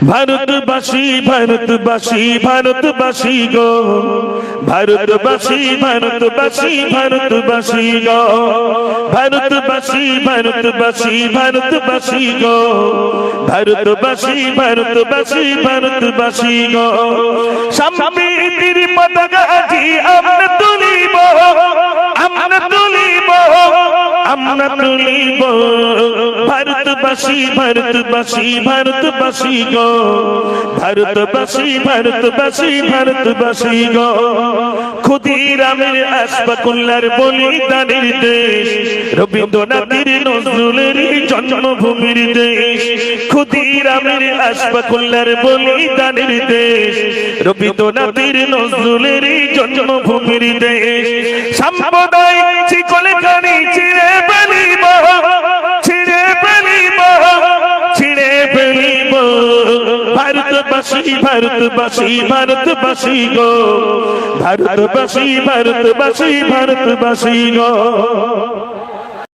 ভারতবাসী ভারতবাসী ভারতবাসী গো, ভারতবাসী ভারতবাসী ভারতবাসী গো, ভারতবাসী ভারতবাসী ভারতবাসী গো, ভারতবাসী ভারতবাসী ভারতবাসী গো। সম্প্রীতির পতাকা আজি আমরা তুলিব, আমরা তুলিব, আমরা তুলিব। ভারতবাসী ভারতবাসী ভারতবাসী গো, ভারতবাসী ভারতবাসী ভারতবাসী গো। ক্ষুদিরামের আশফাকুল্লাহর বলিদানের দেশ, রবীন্দ্রনাথের নজরুলের জন্মভূমির দেশ। ক্ষুদিরামের আশফাকুল্লাহর বলিদানের দেশ, রবীন্দ্রনাথের নজরুলের জন্মভূমির দেশ। সাম্প্রদায়িক শিকলখানি ছিঁড়ে ফেলিব, ছিঁড়ে ফেলিব, ছিঁড়ে ফেলিব। ভারতবাসী ভারতবাসী ভারতবাসী গো, ভারতবাসী ভারতবাসী ভারতবাসী গো।